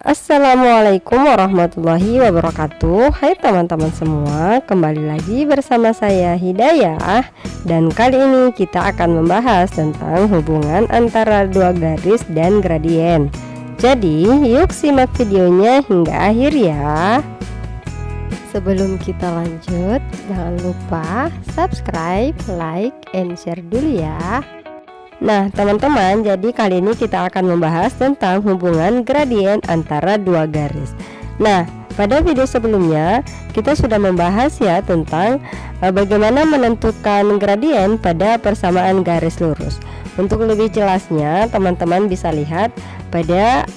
Assalamualaikum warahmatullahi wabarakatuh. Hai teman-teman semua, kembali lagi bersama saya Hidayah. Dan kali ini kita akan membahas tentang hubungan antara dua garis dan gradien. Jadi yuk simak videonya hingga akhir ya. Sebelum kita lanjut, jangan lupa subscribe, like, and share dulu ya. Nah teman-teman, jadi kali ini kita akan membahas tentang hubungan gradien antara dua garis. Nah pada video sebelumnya kita sudah membahas ya tentang bagaimana menentukan gradien pada persamaan garis lurus. Untuk lebih jelasnya teman-teman bisa lihat pada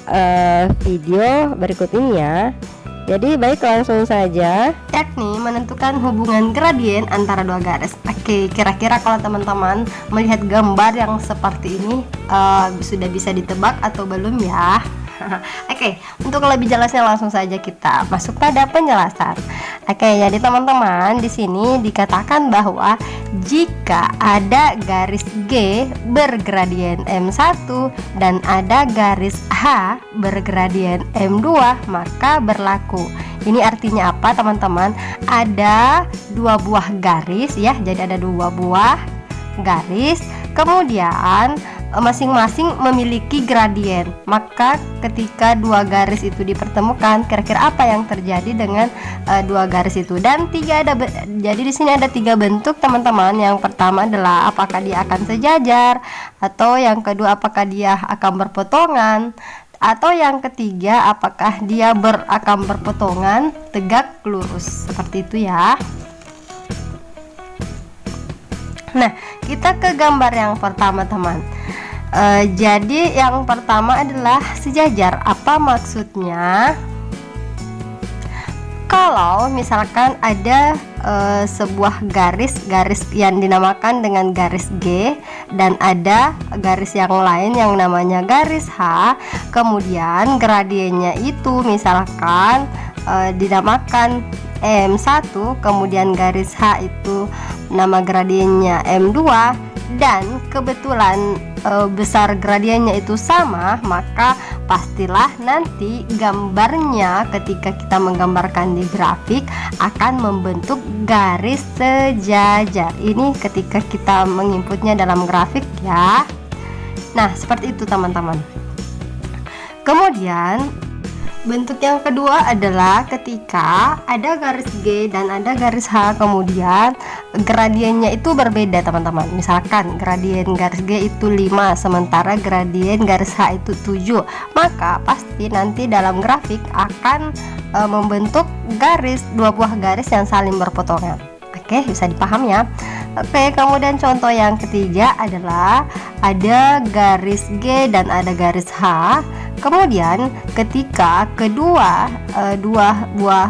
video berikut ini ya. Jadi baik, langsung saja, yakni menentukan hubungan gradien antara dua garis. Oke, kira-kira kalau teman-teman melihat gambar yang seperti ini sudah bisa ditebak atau belum ya? Oke, untuk lebih jelasnya langsung saja kita masuk pada penjelasan. Oke, jadi teman-teman di sini dikatakan bahwa jika ada garis G bergradien M1 dan ada garis H bergradien M2, maka berlaku. Ini artinya apa teman-teman? Ada dua buah garis ya, jadi ada dua buah garis, kemudian masing-masing memiliki gradien. Maka ketika dua garis itu dipertemukan, kira-kira apa yang terjadi dengan dua garis itu? Dan jadi di sini ada tiga bentuk teman-teman. Yang pertama adalah apakah dia akan sejajar, atau yang kedua apakah dia akan berpotongan, atau yang ketiga apakah dia akan berpotongan tegak lurus. Seperti itu ya. Nah, kita ke gambar yang pertama teman. Jadi yang pertama adalah sejajar. Apa maksudnya? Kalau misalkan ada sebuah garis yang dinamakan dengan garis G dan ada garis yang lain yang namanya garis H, kemudian gradiennya itu misalkan dinamakan M1, kemudian garis H itu nama gradiennya M2, dan kebetulan besar gradiennya itu sama, maka pastilah nanti gambarnya ketika kita menggambarkan di grafik akan membentuk garis sejajar. Ini ketika kita menginputnya dalam grafik ya. Nah seperti itu teman-teman. Kemudian bentuk yang kedua adalah ketika ada garis G dan ada garis H, kemudian gradiennya itu berbeda teman-teman. Misalkan gradien garis G itu 5, sementara gradien garis H itu 7, maka pasti nanti dalam grafik akan membentuk dua buah garis yang saling berpotongan. Oke, bisa dipaham ya. Oke, kemudian contoh yang ketiga adalah ada garis G dan ada garis H. Kemudian ketika dua buah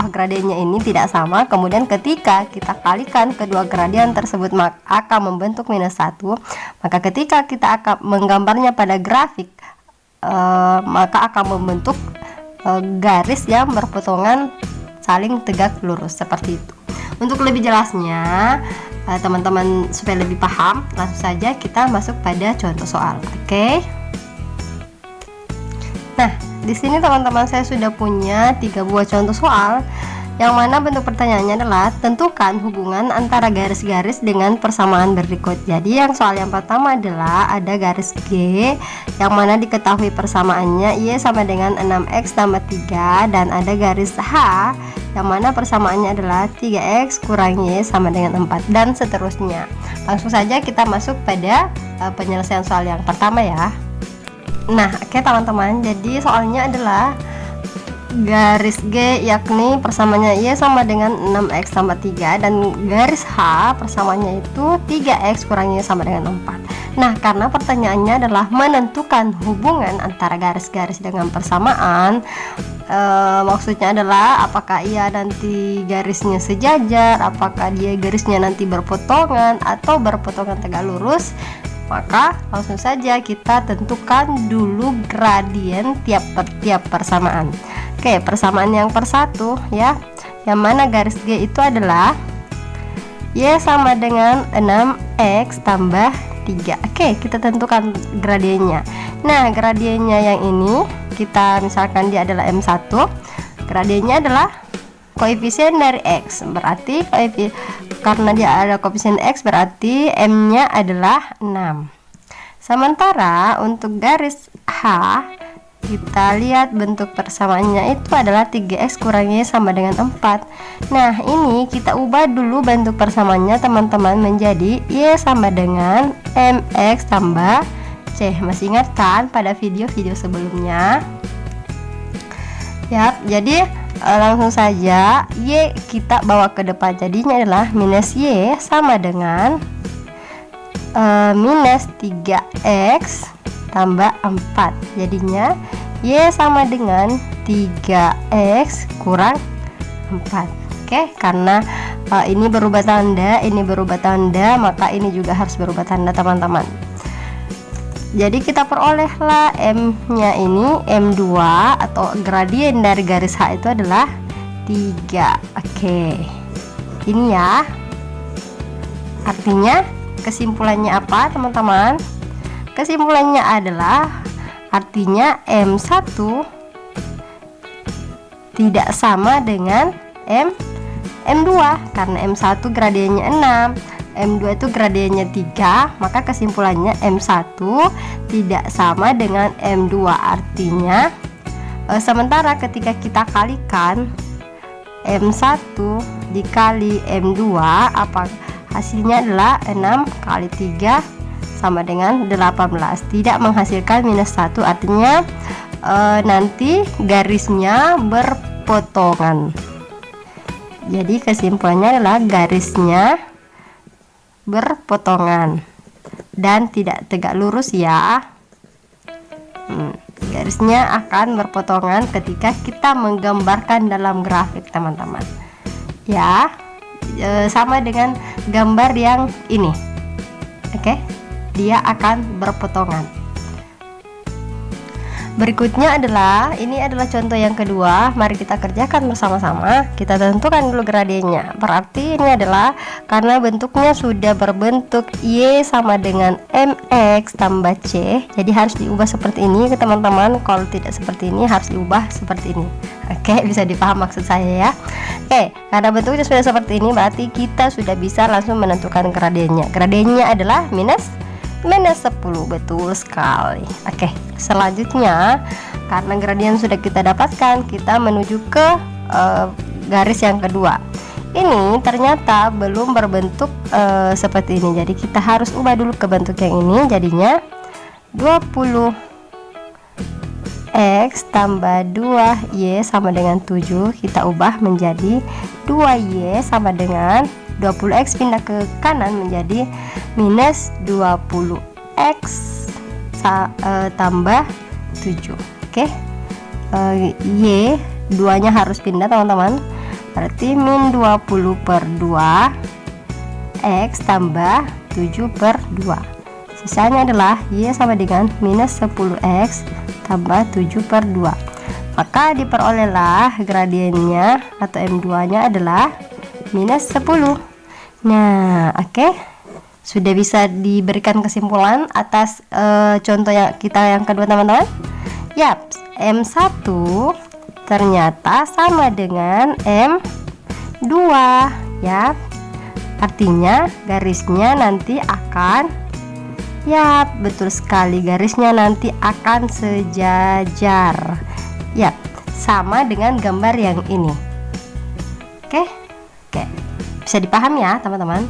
gradiennya ini tidak sama, kemudian ketika kita kalikan kedua gradien tersebut maka akan membentuk -1. Maka ketika kita akan menggambarnya pada grafik maka akan membentuk garis yang berpotongan saling tegak lurus seperti itu. Untuk lebih jelasnya teman-teman supaya lebih paham, langsung saja kita masuk pada contoh soal. Oke. Nah, di sini teman-teman saya sudah punya 3 buah contoh soal, yang mana bentuk pertanyaannya adalah tentukan hubungan antara garis-garis dengan persamaan berikut. Jadi yang soal yang pertama adalah ada garis G yang mana diketahui persamaannya Y sama dengan 6X tambah 3, dan ada garis H yang mana persamaannya adalah 3X kurang Y sama dengan 4, dan seterusnya. Langsung saja kita masuk pada penyelesaian soal yang pertama ya. Nah oke teman-teman, jadi soalnya adalah garis G yakni persamaannya Y sama dengan 6X tambah 3, dan garis H persamaannya itu 3X kurang Y sama dengan 4. Nah karena pertanyaannya adalah menentukan hubungan antara garis-garis dengan persamaan, maksudnya adalah apakah ia nanti garisnya sejajar, apakah dia garisnya nanti berpotongan atau berpotongan tegak lurus. Maka langsung saja kita tentukan dulu gradien tiap persamaan. Oke, persamaan yang persatu ya, yang mana garis G itu adalah Y sama dengan 6X tambah 3. Oke, kita tentukan gradiennya. Nah, gradiennya yang ini kita misalkan dia adalah M1, gradiennya adalah koefisien dari X, berarti karena dia ada koefisien X berarti M nya adalah 6. Sementara untuk garis H, kita lihat bentuk persamaannya itu adalah 3x kurang y sama dengan 4. Nah, ini kita ubah dulu bentuk persamaannya teman-teman menjadi y sama dengan mx tambah c. Masih ingat kan pada video-video sebelumnya? Yap, jadi langsung saja y kita bawa ke depan, jadinya adalah minus y sama dengan minus 3x tambah 4. Jadinya y sama dengan 3x kurang 4. Oke, karena ini berubah tanda, ini berubah tanda, maka ini juga harus berubah tanda teman-teman. Jadi kita perolehlah M nya ini M2 atau gradien dari garis H itu adalah 3. Oke, ini ya, artinya kesimpulannya apa teman-teman? Kesimpulannya adalah artinya M1 tidak sama dengan M2 karena M1 gradiennya 6, M2 itu gradiennya 3, maka kesimpulannya M1 tidak sama dengan M2. Artinya sementara ketika kita kalikan M1 dikali M2, apa hasilnya adalah 6 kali 3 sama dengan 18, tidak menghasilkan minus 1, artinya nanti garisnya berpotongan. Jadi kesimpulannya adalah garisnya berpotongan dan tidak tegak lurus ya. Garisnya akan berpotongan ketika kita menggambarkan dalam grafik teman-teman ya, sama dengan gambar yang ini. Oke, dia akan berpotongan. Berikutnya adalah, ini adalah contoh yang kedua. Mari kita kerjakan bersama-sama. Kita tentukan dulu gradiennya. Berarti ini adalah karena bentuknya sudah berbentuk y sama dengan mx tambah c, jadi harus diubah seperti ini teman-teman. Kalau tidak seperti ini harus diubah seperti ini. Oke, bisa dipaham maksud saya ya. Oke, karena bentuknya sudah seperti ini berarti kita sudah bisa langsung menentukan gradiennya. Gradiennya adalah minus 10, betul sekali. Oke, selanjutnya karena gradien sudah kita dapatkan, kita menuju ke garis yang kedua. Ini ternyata belum berbentuk seperti ini, jadi kita harus ubah dulu ke bentuk yang ini. Jadinya 20x tambah 2y sama dengan 7, kita ubah menjadi 2y sama dengan 20x pindah ke kanan menjadi minus 20x tambah 7. Oke, y 2 nya harus pindah teman-teman, berarti min 20 per 2 x tambah 7 per 2. Sisanya adalah y sama dengan minus 10x tambah 7 per 2. Maka diperolehlah gradiennya atau M2 nya adalah minus 10. Nah, oke, sudah bisa diberikan kesimpulan atas contoh yang kita yang kedua teman-teman. Yap, M1 ternyata sama dengan M2 ya. Artinya garisnya nanti akan, ya betul sekali, garisnya nanti akan sejajar. Yap, sama dengan gambar yang ini. Oke, bisa dipahami ya teman-teman.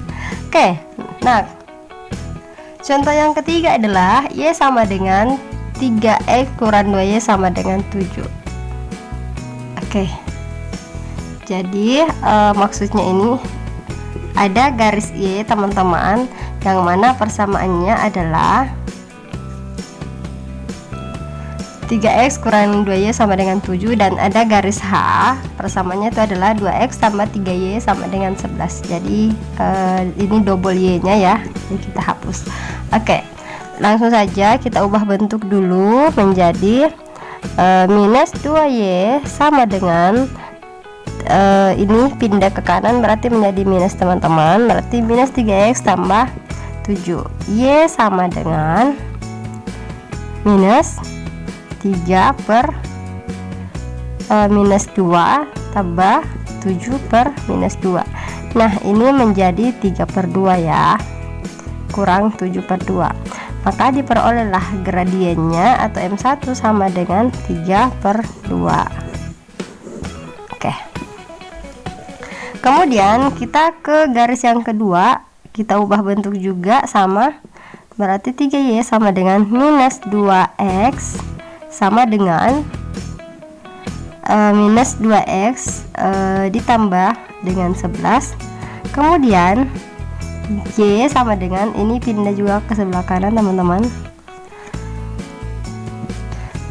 Oke, nah contoh yang ketiga adalah y sama dengan 3x kurang 2y sama dengan 7. Oke, jadi maksudnya ini ada garis y teman-teman, yang mana persamaannya adalah 3x kurang 2y sama dengan 7, dan ada garis H, persamaannya itu adalah 2x tambah 3y sama dengan 11. Jadi ini double y nya ya, jadi kita hapus. Oke, langsung saja kita ubah bentuk dulu menjadi minus 2y sama dengan ini pindah ke kanan berarti menjadi minus teman-teman, berarti minus 3x tambah 7. Y sama dengan minus 3 per minus 2 tambah 7 per minus 2. Nah, ini menjadi 3 per 2 ya, kurang 7 per 2. Maka diperolehlah gradiennya atau M1 sama dengan 3 per 2. Oke. Kemudian kita ke garis yang kedua, kita ubah bentuk juga sama, berarti 3Y sama dengan minus 2X sama dengan minus 2X ditambah dengan 11. Kemudian Y sama dengan, ini pindah juga ke sebelah kanan teman-teman,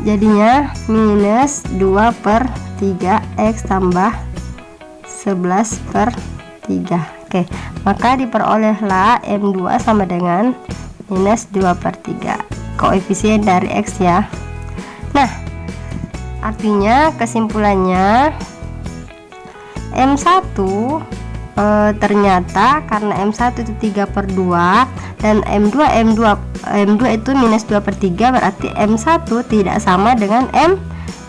jadinya minus 2 per 3X tambah 11 per 3. Oke, maka diperolehlah M2 sama dengan minus 2 per 3, koefisien dari X ya. Nah, artinya kesimpulannya M1 ternyata karena M1 itu 3 per 2 dan M2 itu minus 2 per 3, berarti M1 tidak sama dengan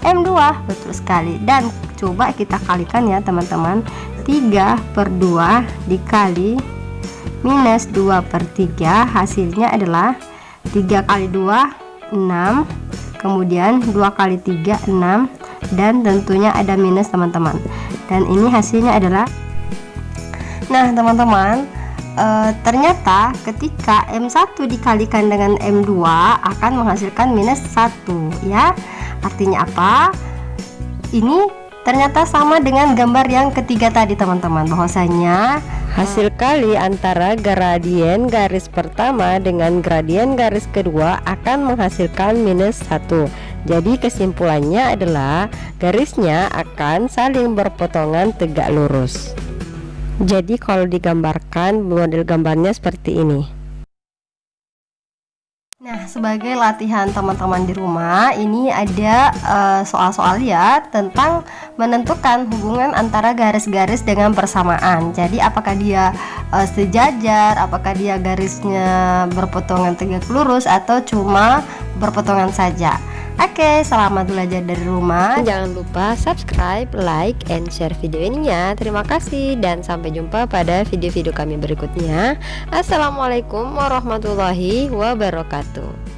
M2. Betul sekali. Dan coba kita kalikan ya teman-teman, 3 per 2 dikali minus 2 per 3, hasilnya adalah 3 kali 2 6, kemudian 2 kali 3 6, dan tentunya ada minus teman-teman, dan ini hasilnya adalah. Nah teman-teman, ternyata ketika M1 dikalikan dengan M2 akan menghasilkan minus 1 ya. Artinya apa? Ini ternyata sama dengan gambar yang ketiga tadi teman-teman, bahwasanya hasil kali antara gradien garis pertama dengan gradien garis kedua akan menghasilkan minus 1. Jadi kesimpulannya adalah garisnya akan saling berpotongan tegak lurus. Jadi kalau digambarkan, model gambarnya seperti ini. Nah, sebagai latihan teman-teman di rumah, ini ada soal-soal ya tentang menentukan hubungan antara garis-garis dengan persamaan. Jadi apakah dia sejajar, apakah dia garisnya berpotongan tegak lurus atau cuma berpotongan saja. Oke, selamat belajar dari rumah. Jangan lupa subscribe, like, and share video ini ya. Terima kasih dan sampai jumpa pada video-video kami berikutnya. Assalamualaikum warahmatullahi wabarakatuh.